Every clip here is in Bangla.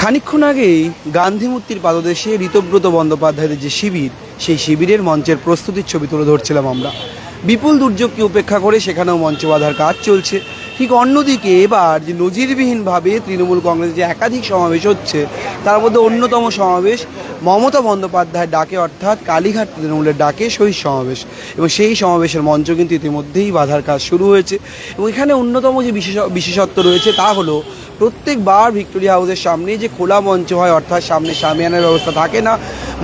খানিকক্ষণ আগেই গান্ধী মূর্তির পাদদেশে ঋতব্রত বন্দ্যোপাধ্যায়ের যে শিবির, সেই শিবিরের মঞ্চের প্রস্তুতির ছবি তুলে ধরছিলাম আমরা। বিপুল দুর্যোগকে উপেক্ষা করে সেখানেও মঞ্চ বাঁধার কাজ চলছে। ঠিক অন্যদিকে এবার যে নজিরবিহীনভাবে তৃণমূল কংগ্রেস যে একাধিক সমাবেশ হচ্ছে, তার মধ্যে অন্যতম সমাবেশ মমতা বন্দ্যোপাধ্যায়ের ডাকে, অর্থাৎ কালীঘাট তৃণমূলের ডাকে শহীদ সমাবেশ, এবং সেই সমাবেশের মঞ্চ কিন্তু ইতিমধ্যেই বাঁধার কাজ শুরু হয়েছে। এবং এখানে অন্যতম যে বিশেষত্ব রয়েছে তা হলো প্রত্যেকবার ভিক্টোরিয়া হাউসের সামনে যে খোলা মঞ্চ হয়, অর্থাৎ সামনে শামিয়ানার ব্যবস্থা থাকে না,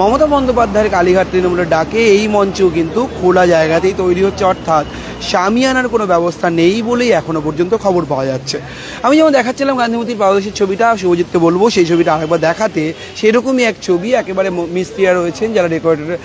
মমতা বন্দ্যোপাধ্যায়ের কালীঘাট তৃণমূলের ডাকে এই মঞ্চও কিন্তু খোলা জায়গাতেই তৈরি হচ্ছে, অর্থাৎ শামিয়ানার কোনো ব্যবস্থা নেই বলেই এখনও পর্যন্ত খবর পাওয়া যাচ্ছে। আমি যেমন দেখাচ্ছিলাম গান্ধীমূর্তির পাদদেশের ছবিটা, শুভজিৎকে বলবো সেই ছবিটা আরেকবার দেখাতে। সেরকমই এক ছবি, একেবারে মিস্ত্রিরা রয়েছেন, যারা ডেকোরেটরের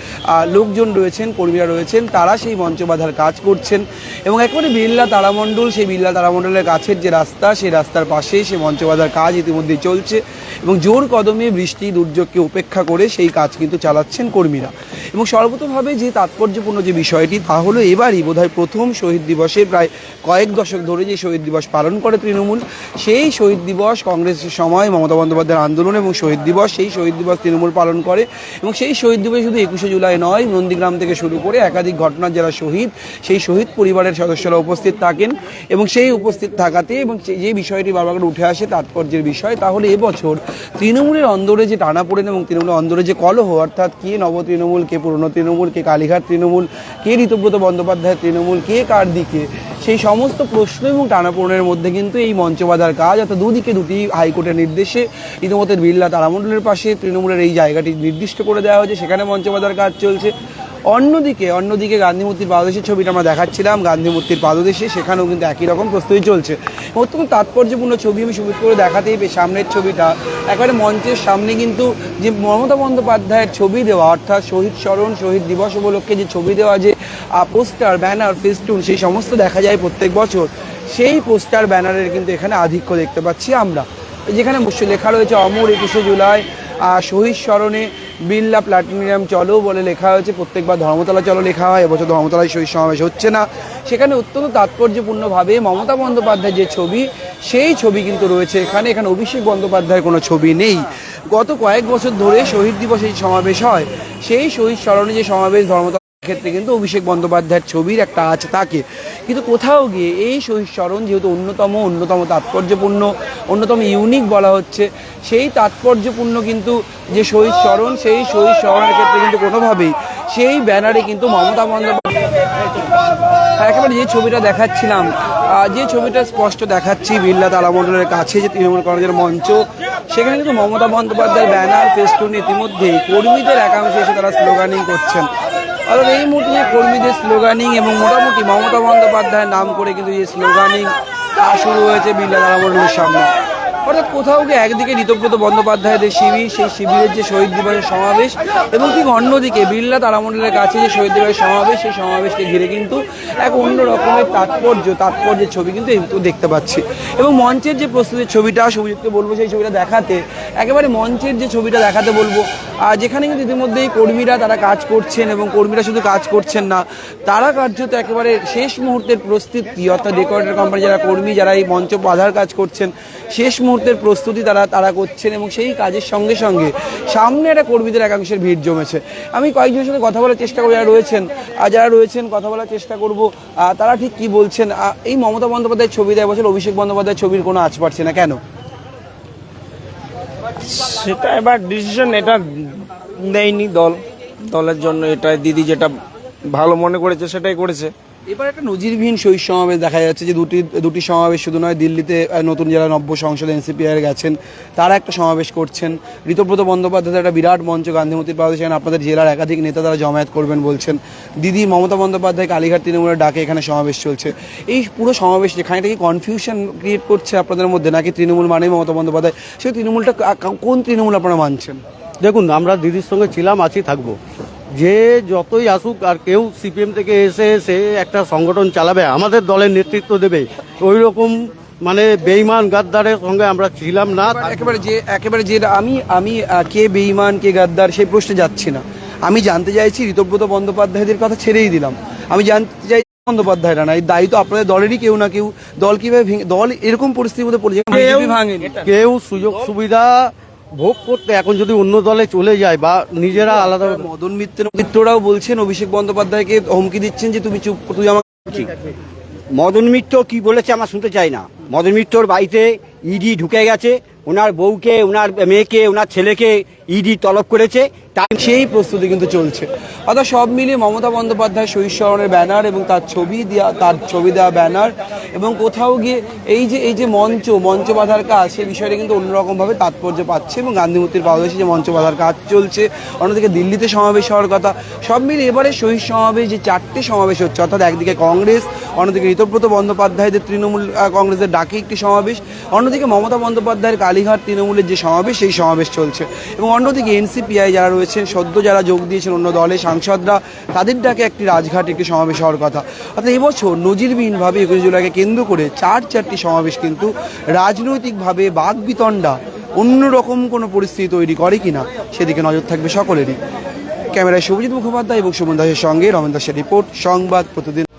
লোকজন রয়েছেন, কর্মীরা রয়েছেন, তারা সেই মঞ্চ বাঁধার কাজ করছেন। এবং একেবারে বিড়লা তারামণ্ডল, সেই বিড়লা তারামণ্ডলের কাছের যে রাস্তা, সেই রাস্তার পাশে সেই মঞ্চ বাঁধার কাজ ইতিমধ্যেই চলছে। এবং জোর কদমে বৃষ্টি দুর্যোগকে উপেক্ষা করে সেই কাজ কিন্তু চালাচ্ছেন কর্মীরা। এবং সর্বতোভাবে যে তাৎপর্যপূর্ণ যে বিষয়টি, তা হলো এবারই বোধহয় প্রথম শহীদ দিবসে, প্রায় কয়েক দশক ধরে যে শহীদ দিবস পালন করে তৃণমূল, সেই শহীদ দিবস কংগ্রেসের সময় মমতা বন্দ্যোপাধ্যায়ের আন্দোলন এবং শহীদ দিবস, সেই শহীদ দিবস তৃণমূল পালন করে। এবং সেই শহীদ দিবস শুধু 21শে জুলাই নয়, নন্দীগ্রাম থেকে শুরু করে একাধিক ঘটনার যারা শহীদ, সেই শহীদ পরিবারের সদস্যরা উপস্থিত থাকেন। এবং সেই উপস্থিত থাকাতে এবং যে বিষয়টি বারবার করে উঠে আসে তাৎপর্যের বিষয়, তাহলে এবছর তৃণমূলের অন্দরে যে টানাপোড়েন এবং তৃণমূলের অন্দরে যে কলহ, অর্থাৎ কে নব তৃণমূল, কে পুরনো তৃণমূল, কে কালীঘাট তৃণমূল, কে ঋতব্রত বন্দ্যোপাধ্যায়ের তৃণমূল, কে কার দিকে, সেই সমস্ত প্রশ্ন এবং টানাপোড়েনের মধ্যে কিন্তু এই মঞ্চ বাঁধার কাজ, অর্থাৎ দুদিকে দুটি হাইকোর্টের নির্দেশে ইতিমধ্যে বিড়লা তারামণ্ডলের পাশে তৃণমূলের এই জায়গাটি নির্দিষ্ট করে দেওয়া হয়েছে, সেখানে মঞ্চ বাঁধার কাজ চলছে। অন্যদিকে গান্ধী মূর্তির পাদদেশের ছবিটা আমরা দেখাচ্ছিলাম, গান্ধী মূর্তির পাদদেশে সেখানেও কিন্তু একই রকম প্রস্তুতি চলছে। অত্যন্ত তাৎপর্যপূর্ণ ছবি আমি সুবিধ করে দেখাতেই সামনের ছবিটা, একেবারে মঞ্চের সামনে কিন্তু যে মমতা বন্দ্যোপাধ্যায়ের ছবি দেওয়া, অর্থাৎ শহীদ স্মরণ, শহীদ দিবস উপলক্ষে যে ছবি দেওয়া, যে পোস্টার, ব্যানার, ফেস্টুন, সেই সমস্ত দেখা যায় প্রত্যেক বছর, সেই পোস্টার ব্যানারের কিন্তু এখানে আধিক্য দেখতে পাচ্ছি আমরা। যেখানে লেখা রয়েছে অমর 21শে জুলাই শহীদ স্মরণে বিড়লা প্লাটিনিয়াম চলো বলে লেখা হয়েছে। প্রত্যেকবার ধর্মতলা চলো লেখা হয়, এবছর ধর্মতলায় শহীদ সমাবেশ হচ্ছে না। সেখানে অত্যন্ত তাৎপর্যপূর্ণভাবে মমতা বন্দ্যোপাধ্যায়ের যে ছবি, সেই ছবি কিন্তু রয়েছে এখানে। অভিষেক বন্দ্যোপাধ্যায়ের কোনো ছবি নেই। গত কয়েক বছর ধরে শহীদ দিবসে যে সমাবেশ হয়, সেই শহীদ স্মরণে যে সমাবেশ ধর্মতলা ক্ষেত্রে কিন্তু অভিষেক বন্দ্যোপাধ্যায়ের ছবির একটা আঁচ থাকে। কিন্তু কোথাও গিয়ে এই শহীদ স্মরণ যেহেতু অন্যতম তাৎপর্যপূর্ণ, অন্যতম ইউনিক বলা হচ্ছে, সেই তাৎপর্যপূর্ণ কিন্তু যে শহীদ স্মরণ, সেই শহীদ স্মরণের ক্ষেত্রে কিন্তু কোনোভাবেই সেই ব্যানারে কিন্তু মমতা বন্দ্যোপাধ্যায়, একেবারে যে ছবিটা দেখাচ্ছিলাম, যে ছবিটা স্পষ্ট দেখাচ্ছি বিড়লা তারামণ্ডলের কাছে যে তৃণমূল কংগ্রেসের মঞ্চ, সেখানে কিন্তু মমতা বন্দ্যোপাধ্যায়ের ব্যানার, ফেস্টুন ইতিমধ্যেই কর্মীদের একাংশে এসে তারা স্লোগানিং করছেন। অর্থাৎ এই মুহূর্তে যে কর্মীদের স্লোগানিং এবং মোটামুটি মমতা বন্দ্যোপাধ্যায়ের নাম করে কিন্তু যে স্লোগানিং তা শুরু হয়েছে বিড়লা তারামণ্ডলের সামনে। অর্থাৎ কোথাও গিয়ে একদিকে ঋতব্রত বন্দ্যোপাধ্যায়ের শিবির, সেই শিবিরের যে শহীদ দিবসের সমাবেশ, এবং ঠিক অন্যদিকে বিড়লা তারামণ্ডলের কাছে যে শহীদ দিবসের সমাবেশ, সেই সমাবেশকে ঘিরে কিন্তু এক অন্য রকমের তাৎপর্যের ছবি কিন্তু দেখতে পাচ্ছি। এবং মঞ্চের যে প্রস্তুতির ছবিটা, সুজিতকে বলবো সেই ছবিটা দেখাতে, একেবারে মঞ্চের যে ছবিটা দেখাতে বলবো, যেখানে কিন্তু ইতিমধ্যেই কর্মীরা তারা কাজ করছেন। এবং কর্মীরা শুধু কাজ করছেন না, তারা কার্যত একেবারে শেষ মুহূর্তের প্রস্তুতি, অর্থাৎ ডেকোরেটর কোম্পানি যারা কর্মী, যারা এই মঞ্চ বাঁধার কাজ করছেন, শেষ মুহূর্তের প্রস্তুতি তারা করছেন। এবং সেই কাজের সঙ্গে সঙ্গে সামনে একটা কর্মীদের একাংশের ভিড় জমেছে। আমি কয়েকজনের সাথে কথা বলার চেষ্টা করি, যারা রয়েছেন কথা বলার চেষ্টা করব, তারা ঠিক কি বলছেন। এই মমতা বন্দ্যোপাধ্যায়ের ছবি দেয় বছর অভিষেক বন্দ্যোপাধ্যায়ের ছবির কোনো আঁচ পাচ্ছে না কেন? সেটা এবার ডিসিশন এটা নেয়নি দলের জন্য, এটা দিদি যেটা ভালো মনে করেছে সেটাই করেছে। এবার একটা নজিরবিহীন শহীদ সমাবেশ দেখা যাচ্ছে, যে দুটি সমাবেশ শুধু নয়, দিল্লিতে নতুন যারা নব্য সংসদ এনসিপিআর গেছেন তারা একটা সমাবেশ করছেন। ঋতব্রত বন্দ্যোপাধ্যায় একটা বিরাট মঞ্চ গান্ধী মূর্তির পাশে, সেখানে আপনাদের জেলার একাধিক নেতা তারা জমায়েত করবেন বলছেন। দিদি মমতা বন্দ্যোপাধ্যায় কালীঘাট তৃণমূলের ডাকে এখানে সমাবেশ চলছে। এই পুরো সমাবেশ যেখানে কি কনফিউশন ক্রিয়েট করছে আপনাদের মধ্যে, নাকি তৃণমূল মানেই মমতা বন্দ্যোপাধ্যায়? সেই তৃণমূলটা কোন তৃণমূল আপনারা মানছেন? দেখুন, আমরা দিদির সঙ্গে ছিলাম, আছি, থাকবো। যে যতই আসুক, আর কেউ সিপিএম থেকে এসে একটা সংগঠন চালাবে, আমাদের দলের নেতৃত্ব দেবে, ওই রকম মানে বেঈমান গাদ্দারের সঙ্গে আমরা ছিলাম না। একেবারে যে আমি কে বেঈমান কে গাদ্দার সেই প্রশ্নে যাচ্ছি না। আমি জানতে চাইছি, ঋতব্রত বন্দ্যোপাধ্যায়দের কথা ছেড়েই দিলাম, আমি জানতে চাই বন্দ্যোপাধ্যায়রা না, এই দায়িত্ব আপনাদের দলেরই কেউ না কেউ। দল কিভাবে দল এরকম পরিস্থিতির মধ্যে পড়েছে, কেউ সুযোগ সুবিধা ভোগ করতে এখন যদি অন্য দলে চলে যায় বা নিজেরা আলাদা মদন মিত্ররাও বলছেন অভিষেক বন্দ্যোপাধ্যায়কে হুমকি দিচ্ছেন যে তুমি চুপ, তুই আমাকে মদন মিত্র কি বলেছে আমরা শুনতে চাই না। মদন মিত্রর বাড়িতে ইডি ঢুকে গেছে, ওনার বউকে, ওনার মেয়েকে, ওনার ছেলেকে ইডি তলব করেছে। তার সেই প্রস্তুতি কিন্তু চলছে। অর্থাৎ সব মিলিয়ে মমতা বন্দ্যোপাধ্যায় শহীদ স্মরণের ব্যানার এবং তার ছবি দেওয়া ব্যানার এবং কোথাও গিয়ে এই যে মঞ্চ বাঁধার কাজ, সেই বিষয়টা কিন্তু অন্যরকমভাবে তাৎপর্য পাচ্ছে এবং গান্ধী মূর্তির পাদদেশে যে মঞ্চ বাঁধার কাজ চলছে, অন্যদিকে দিল্লিতে সমাবেশ হওয়ার কথা। সব মিলিয়ে এবারে শহীদ সমাবেশ যে 4টে সমাবেশ হচ্ছে, অর্থাৎ একদিকে কংগ্রেস, অন্যদিকে ঋতব্রত বন্দ্যোপাধ্যায়দের তৃণমূল কংগ্রেসের ডাকে একটি সমাবেশ, অন্যদিকে মমতা বন্দ্যোপাধ্যায়ের কালীঘাট তৃণমূলের যে সমাবেশ, সেই সমাবেশ চলছে। এবং অন্যদিকে এনসিপিআই যারা রয়েছেন, সদ্য যারা যোগ দিয়েছেন অন্য দলে সাংসদরা, তাদের ডাকে একটি রাজঘাটে একটি সমাবেশ হওয়ার কথা। অর্থাৎ এবছর নজিরবিহীনভাবে 21 জুলাইকে কেন্দ্র করে চারটি সমাবেশ কিন্তু রাজনৈতিকভাবে বাকবিতণ্ডা অন্যরকম কোনো পরিস্থিতি তৈরি করে কিনা সেদিকে নজর থাকবে সকলেরই। ক্যামেরায় শুভজিৎ মুখোপাধ্যায় এবং সুমন দাসের সঙ্গে রমেন দাসের রিপোর্ট, সংবাদ প্রতিদিন।